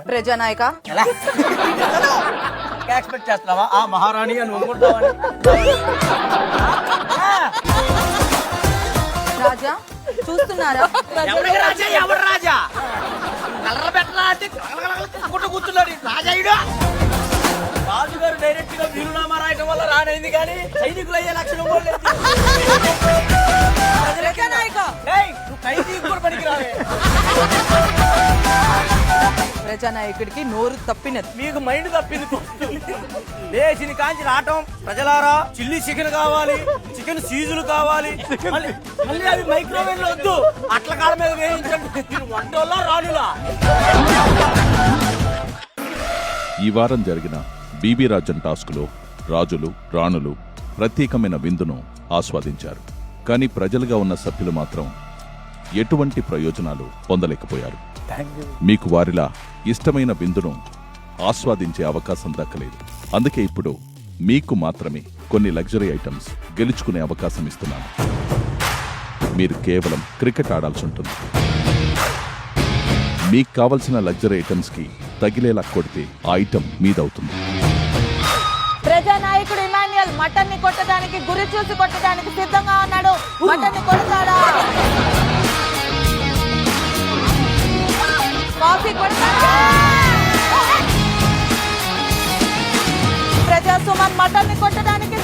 ప్రజానాయక expect చేస్తున్నావా ఆ మహారాణి అని అనుకుంటావని? రాజా చూస్తున్నారా? ఎవరికి రాజా? ఎవరు రాజా? కలర్ పెట్టరా అంటే కూర్చున్నాడు రాజాయుడు. రాజుగారు డైరెక్ట్ గా వీలునామా రాయటం వల్ల రానైంది కానీ సైనికులు అయ్యే లక్షణం కూడా లేదు. నువ్వు ఖైదీకి కూడా పనికిరావే. ప్రజానాయకుడికి నోరు తప్పినది. మీకు మైండ్ తప్పింది. లేచిని కాంచి రావటం, ప్రజలారా చిల్లీ చికెన్ కావాలి, చికెన్ సీజులు కావాలి, మళ్ళీ అవి మైక్రోవేవ్ లో వద్దు, అట్ల కాడ మీద వేయించండి. వంటోళ్ళ రాణులా? ఈ వారం జరిగిన బీబీ రాజన్ టాస్క్లో రాజులు రాణులు ప్రత్యేకమైన విందును ఆస్వాదించారు. కానీ ప్రజలుగా ఉన్న సభ్యులు మాత్రం ఎటువంటి ప్రయోజనాలు పొందలేకపోయారు. మీకు వారిలా ఇష్టమైన విందును ఆస్వాదించే అవకాశం దక్కలేదు. అందుకే ఇప్పుడు మీకు మాత్రమే కొన్ని లగ్జరీ ఐటమ్స్ గెలుచుకునే అవకాశం ఇస్తున్నాను. మీరు కేవలం క్రికెట్ ఆడాల్సి ఉంటుంది. మీకు కావలసిన లగ్జరీ ఐటమ్స్ కి తగిలేలా కొడితే ఆ ఐటమ్ మీదవుతుంది. ప్రజానాయకుడు ఇమాన్యుయల్ మటన్ ని కొట్టడానికి గురి చూసి కొట్టడానికి సిద్ధంగా ఉన్నాడు. మటన్ ని కొడతాడా? కాఫీ కొడతాడా? ప్రజా సుమన్ మటన్ ని కొట్టడానికి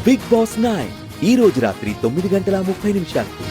బిగ్ బాస్ 9 ఈ రోజు రాత్రి 9:30 నిమిషాలకు.